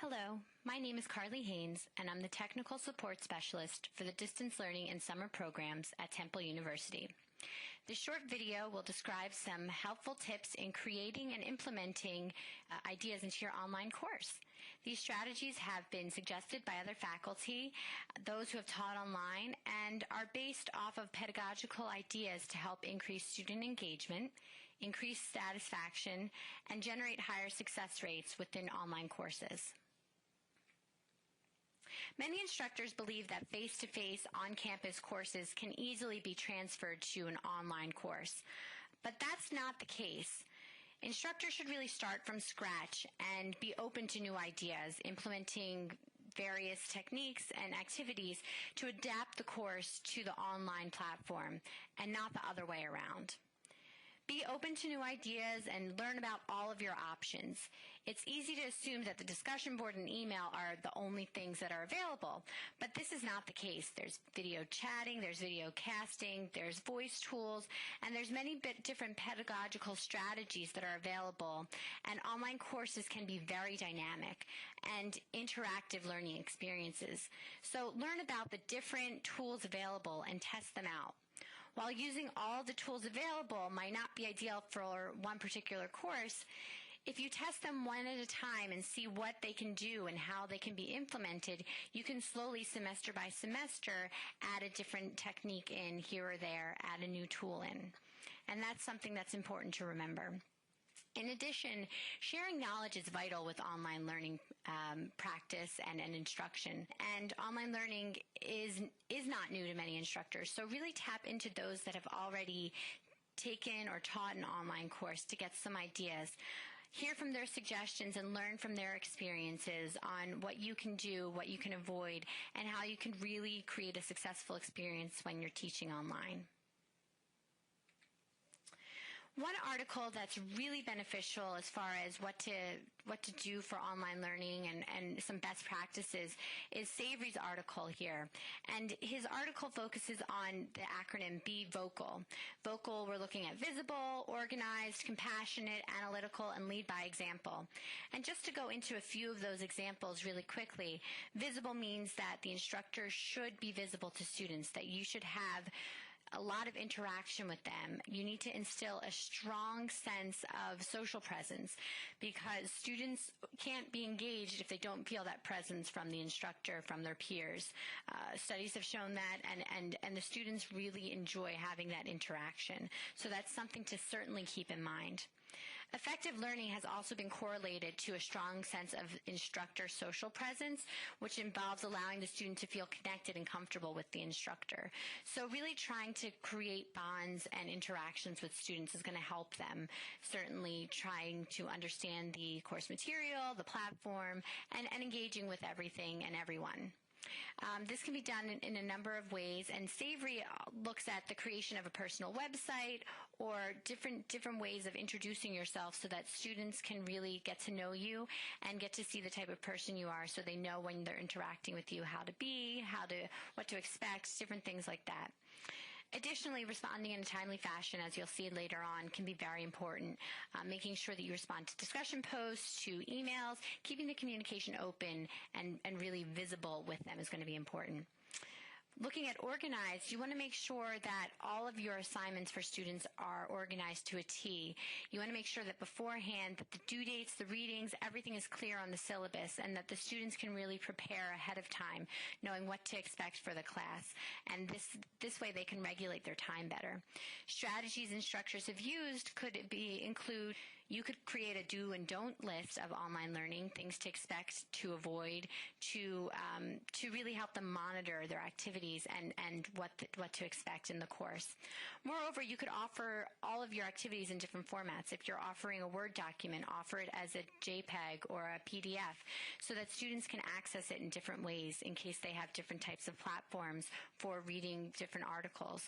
Hello, my name is Carly Haynes, and I'm the Technical Support Specialist for the Distance Learning and Summer Programs at Temple University. This short video will describe some helpful tips in creating and implementing ideas into your online course. These strategies have been suggested by other faculty, those who have taught online, and are based off of pedagogical ideas to help increase student engagement, increase satisfaction, and generate higher success rates within online courses. Many instructors believe that face-to-face on-campus courses can easily be transferred to an online course, but that's not the case. Instructors should really start from scratch and be open to new ideas, implementing various techniques and activities to adapt the course to the online platform and not the other way around. Be open to new ideas and learn about all of your options. It's easy to assume that the discussion board and email are the only things that are available, but this is not the case. There's video chatting, there's video casting, there's voice tools, and there's many different pedagogical strategies that are available, and online courses can be very dynamic and interactive learning experiences. So learn about the different tools available and test them out. While using all the tools available might not be ideal for one particular course, if you test them one at a time and see what they can do and how they can be implemented, you can slowly, semester by semester, add a different technique in here or there, add a new tool in. And that's something that's important to remember. In addition, sharing knowledge is vital with online learning practice and instruction. And online learning is not new to many instructors, so really tap into those that have already taken or taught an online course to get some ideas. Hear from their suggestions and learn from their experiences on what you can do, what you can avoid, and how you can really create a successful experience when you're teaching online. One article that's really beneficial as far as what to do for online learning and some best practices is Savory's article here. And his article focuses on the acronym Be Vocal. Vocal, we're looking at visible, organized, compassionate, analytical, and lead by example. And just to go into a few of those examples really quickly, visible means that the instructor should be visible to students, that you should have a lot of interaction with them. You need to instill a strong sense of social presence because students can't be engaged if they don't feel that presence from the instructor, from their peers. Studies have shown that, and the students really enjoy having that interaction. So that's something to certainly keep in mind. Effective learning has also been correlated to a strong sense of instructor social presence, which involves allowing the student to feel connected and comfortable with the instructor. So really trying to create bonds and interactions with students is going to help them. Certainly trying to understand the course material, the platform, and engaging with everything and everyone. This can be done in a number of ways, and Savory looks at the creation of a personal website or different ways of introducing yourself so that students can really get to know you and get to see the type of person you are so they know when they're interacting with you how to be, what to expect, different things like that. Additionally, responding in a timely fashion, as you'll see later on, can be very important. Making sure that you respond to discussion posts, to emails, keeping the communication open and really visible with them is going to be important. Looking at organized, you want to make sure that all of your assignments for students are organized to a T. You want to make sure that beforehand that the due dates, the readings, everything is clear on the syllabus and that the students can really prepare ahead of time, knowing what to expect for the class. And this way they can regulate their time better. Strategies instructors have used could include you could create a do and don't list of online learning, things to expect, to avoid, to really help them monitor their activities and what to expect in the course. Moreover, you could offer all of your activities in different formats. If you're offering a Word document, offer it as a JPEG or a PDF so that students can access it in different ways in case they have different types of platforms for reading different articles.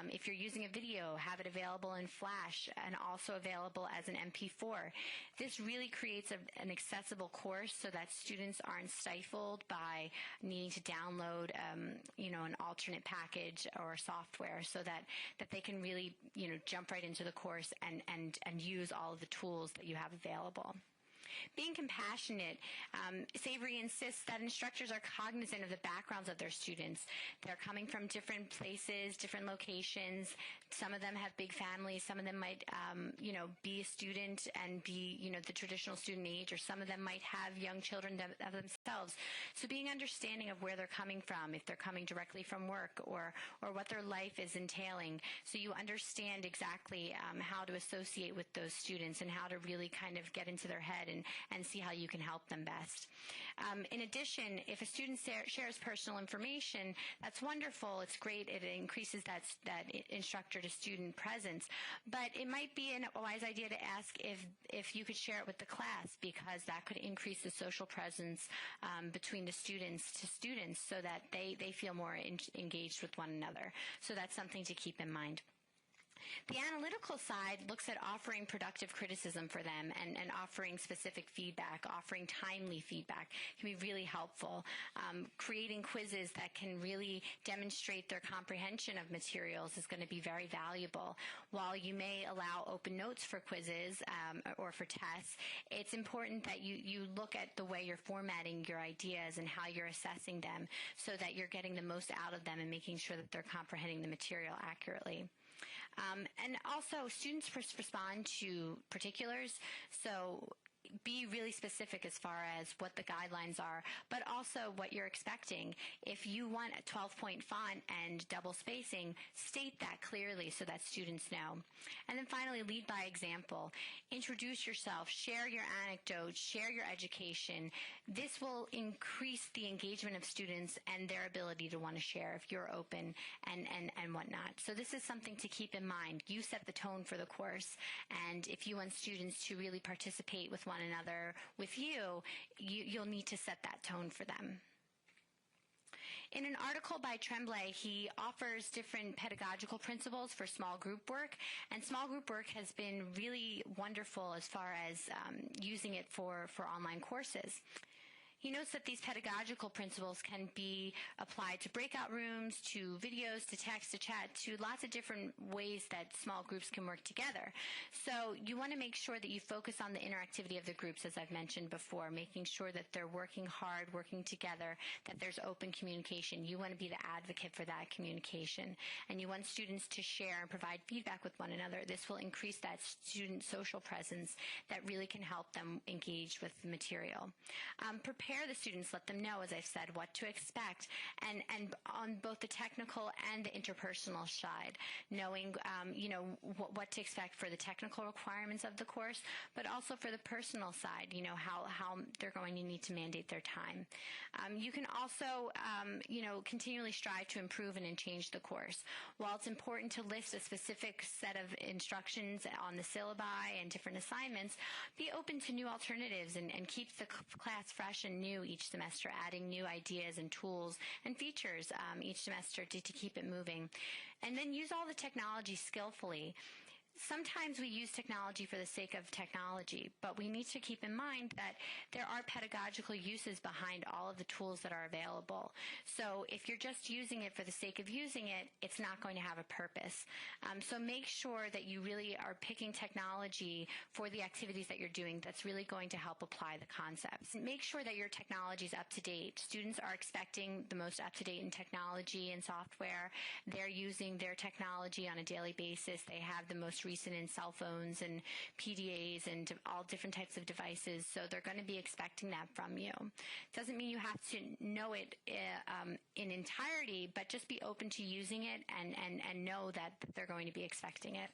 If you're using a video, have it available in Flash and also available as an MP4. This really creates an accessible course so that students aren't stifled by needing to download an alternate package or software so that they can really jump right into the course and use all of the tools that you have available. Being compassionate. Savory insists that instructors are cognizant of the backgrounds of their students. They're coming from different places, different locations. Some of them have big families. Some of them might, be a student and be, the traditional student age, or some of them might have young children of themselves. So being understanding of where they're coming from, if they're coming directly from work, or what their life is entailing, so you understand exactly how to associate with those students and how to really kind of get into their head and see how you can help them best. In addition, if a student shares personal information, that's wonderful. It's great. It increases that instructor to student presence. But it might be a wise idea to ask if you could share it with the class, because that could increase the social presence between the students to students, so that they feel more engaged with one another. So that's something to keep in mind. The analytical side looks at offering productive criticism for them and offering specific feedback, offering timely feedback can be really helpful. Creating quizzes that can really demonstrate their comprehension of materials is going to be very valuable. While you may allow open notes for quizzes or for tests, it's important that you look at the way you're formatting your ideas and how you're assessing them, so that you're getting the most out of them and making sure that they're comprehending the material accurately. And also, students respond to particulars, so be really specific as far as what the guidelines are, but also what you're expecting. If you want a 12-point font and double spacing, state that clearly so that students know. And then finally, lead by example. Introduce yourself, share your anecdotes, share your education. This will increase the engagement of students and their ability to want to share if you're open and whatnot. So this is something to keep in mind. You set the tone for the course, and if you want students to really participate with one another with you'll need to set that tone for them. In an article by Tremblay, he offers different pedagogical principles for small group work, and small group work has been really wonderful as far as using it for online courses. He notes that these pedagogical principles can be applied to breakout rooms, to videos, to text, to chat, to lots of different ways that small groups can work together. So you want to make sure that you focus on the interactivity of the groups, as I've mentioned before, making sure that they're working hard, working together, that there's open communication. You want to be the advocate for that communication. And you want students to share and provide feedback with one another. This will increase that student social presence that really can help them engage with the material. Prepare the students, let them know, as I've said, what to expect, and on both the technical and the interpersonal side, knowing, what to expect for the technical requirements of the course, but also for the personal side, how they're going to need to mandate their time. You can also, continually strive to improve and change the course. While it's important to list a specific set of instructions on the syllabi and different assignments, be open to new alternatives and keep the class fresh and new each semester, adding new ideas and tools and features each semester to keep it moving. And then use all the technology skillfully. Sometimes we use technology for the sake of technology, but we need to keep in mind that there are pedagogical uses behind all of the tools that are available. So if you're just using it for the sake of using it, it's not going to have a purpose. So make sure that you really are picking technology for the activities that you're doing that's really going to help apply the concepts. Make sure that your technology is up to date. Students are expecting the most up to date in technology and software. They're using their technology on a daily basis. They have the most recent in cell phones and PDAs and all different types of devices, so they're going to be expecting that from you. Doesn't mean you have to know it in entirety, but just be open to using it and know that they're going to be expecting it.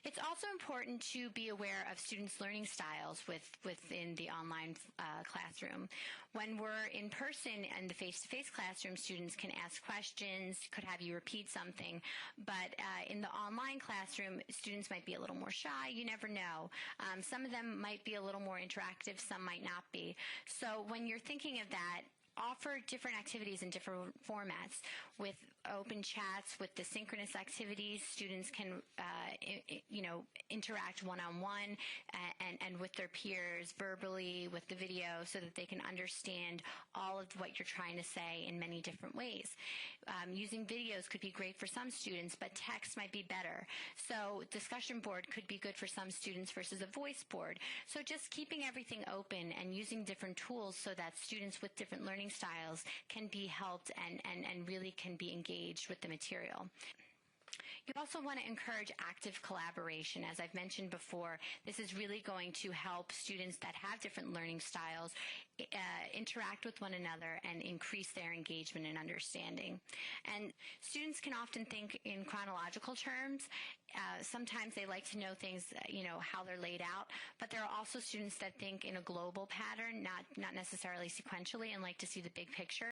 It's also important to be aware of students' learning styles within the online classroom. When we're in person and the face-to-face classroom, students can ask questions, could have you repeat something. But in the online classroom, students might be a little more shy. You never know. Some of them might be a little more interactive. Some might not be. So when you're thinking of that, offer different activities in different formats with open chats with the synchronous activities. Students can, interact one-on-one and with their peers verbally with the video so that they can understand all of what you're trying to say in many different ways. Using videos could be great for some students, but text might be better. So discussion board could be good for some students versus a voice board. So just keeping everything open and using different tools so that students with different learning styles can be helped and really can be engaged with the material. You also want to encourage active collaboration. As I've mentioned before, this is really going to help students that have different learning styles interact with one another and increase their engagement and understanding. And students can often think in chronological terms. Sometimes they like to know things, how they're laid out, but there are also students that think in a global pattern, not necessarily sequentially, and like to see the big picture.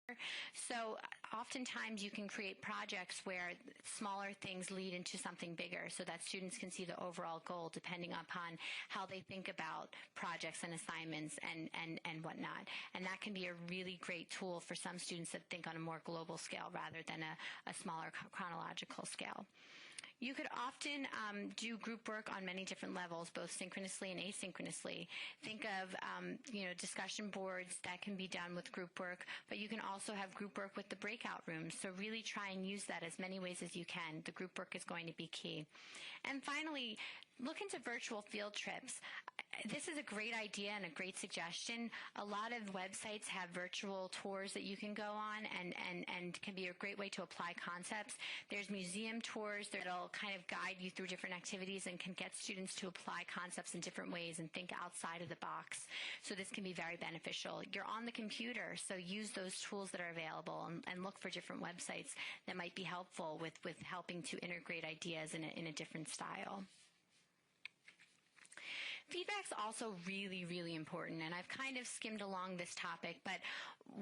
So oftentimes you can create projects where smaller things lead into something bigger so that students can see the overall goal depending upon how they think about projects and assignments and whatnot. And that can be a really great tool for some students that think on a more global scale rather than a smaller chronological scale. You could often do group work on many different levels, both synchronously and asynchronously. Think of, discussion boards that can be done with group work, but you can also have group work with the breakout rooms. So really try and use that as many ways as you can. The group work is going to be key. And finally, look into virtual field trips. This is a great idea and a great suggestion. A lot of websites have virtual tours that you can go on and can be a great way to apply concepts. There's museum tours that'll kind of guide you through different activities and can get students to apply concepts in different ways and think outside of the box. So this can be very beneficial. You're on the computer, so use those tools that are available and look for different websites that might be helpful with helping to integrate ideas in a different style. Feedback's also really, really important, and I've kind of skimmed along this topic, but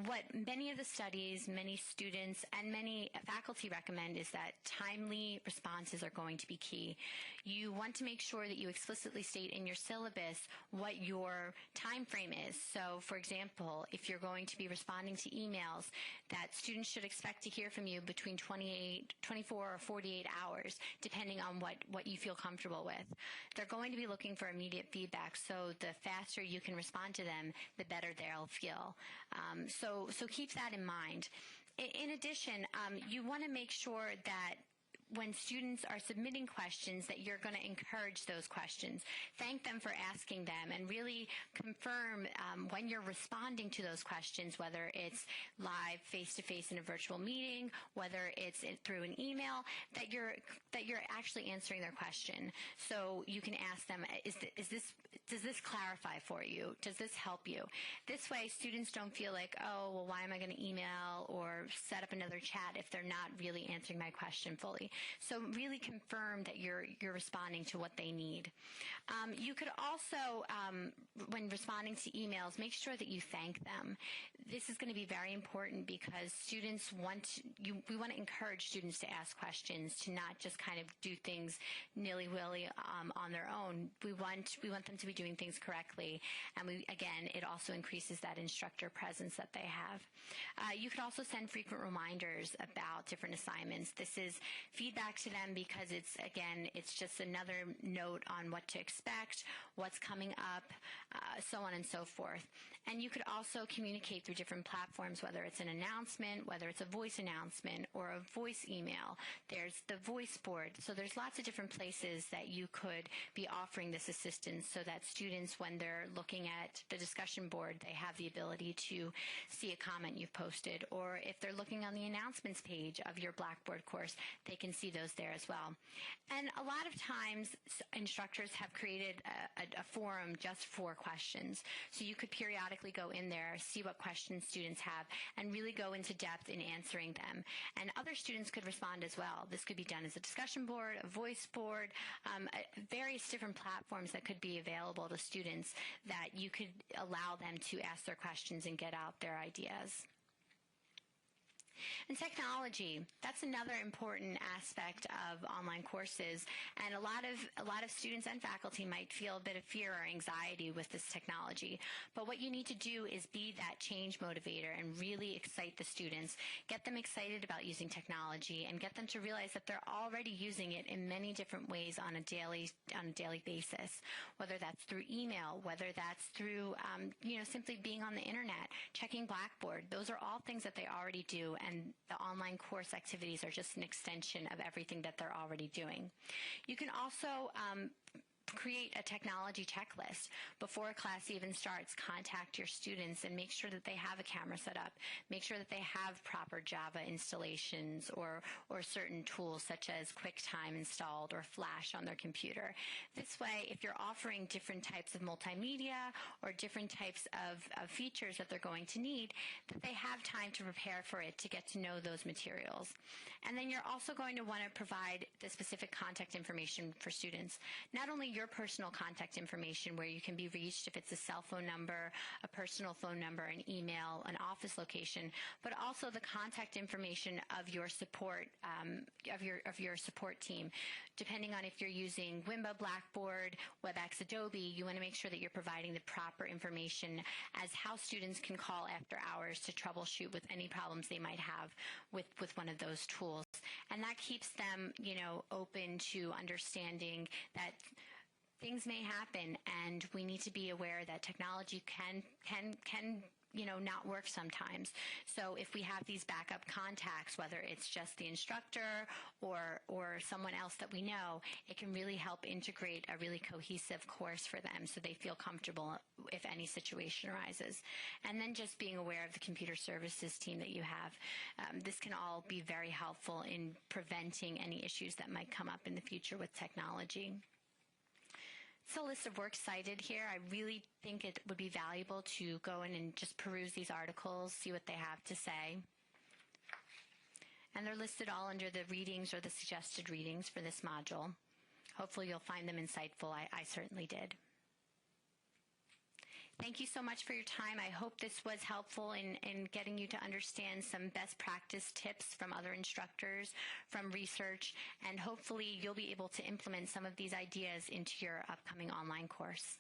what many of the studies, many students, and many faculty recommend is that timely responses are going to be key. You want to make sure that you explicitly state in your syllabus what your time frame is. So, for example, if you're going to be responding to emails, that students should expect to hear from you between 24 or 48 hours, depending on what you feel comfortable with. They're going to be looking for immediate feedback, so the faster you can respond to them, the better they'll feel. So keep that in mind. In addition, you want to make sure that when students are submitting questions that you're going to encourage those questions. Thank them for asking them and really confirm when you're responding to those questions, whether it's live face-to-face in a virtual meeting, whether it's through an email, that you're actually answering their question. So you can ask them, does this clarify for you? Does this help you? This way students don't feel like, oh, well, why am I going to email or set up another chat if they're not really answering my question fully? So really confirm that you're responding to what they need. You could also, when responding to emails, make sure that you thank them. This is going to be very important because students we want to encourage students to ask questions, to not just kind of do things nilly-willy on their own. We want them to be doing things correctly, and again, it also increases that instructor presence that they have. You could also send frequent reminders about different assignments. This is feedback to them because it's just another note on what to expect, what's coming up, so on and so forth. And you could also communicate through different platforms, whether it's an announcement, whether it's a voice announcement or a voice email. There's the voice board. So there's lots of different places that you could be offering this assistance so that students, when they're looking at the discussion board, they have the ability to see a comment you've posted. Or if they're looking on the announcements page of your Blackboard course, they can see those there as well. And a lot of times instructors have created a forum just for questions. So you could periodically go in there, see what questions students have, and really go into depth in answering them. And other students could respond as well. This could be done as a discussion board, a voice board, various different platforms that could be available to students that you could allow them to ask their questions and get out their ideas. And technology, that's another important aspect of online courses. And a lot of students and faculty might feel a bit of fear or anxiety with this technology. But what you need to do is be that change motivator and really excite the students, get them excited about using technology, and get them to realize that they're already using it in many different ways on a daily basis, whether that's through email, whether that's through simply being on the internet, checking Blackboard. Those are all things that they already do, and the online course activities are just an extension of everything that they're already doing. You can also create a technology checklist. Before a class even starts, contact your students and make sure that they have a camera set up. Make sure that they have proper Java installations or certain tools such as QuickTime installed or Flash on their computer. This way, if you're offering different types of multimedia or different types of features that they're going to need, that they have time to prepare for it, to get to know those materials. And then you're also going to want to provide the specific contact information for students. Not only your personal contact information where you can be reached if it's a cell phone number, a personal phone number, an email, an office location, but also the contact information of your support of your support team. Depending on if you're using Wimba, Blackboard, WebEx, Adobe, you want to make sure that you're providing the proper information as how students can call after hours to troubleshoot with any problems they might have with one of those tools. And that keeps them, open to understanding that things may happen, and we need to be aware that technology can not work sometimes. So if we have these backup contacts, whether it's just the instructor or someone else that we know, it can really help integrate a really cohesive course for them so they feel comfortable if any situation arises. And then just being aware of the computer services team that you have. This can all be very helpful in preventing any issues that might come up in the future with technology. It's a list of works cited here. I really think it would be valuable to go in and just peruse these articles, see what they have to say. And they're listed all under the readings or the suggested readings for this module. Hopefully you'll find them insightful. I certainly did. Thank you so much for your time. I hope this was helpful in getting you to understand some best practice tips from other instructors, from research, and hopefully you'll be able to implement some of these ideas into your upcoming online course.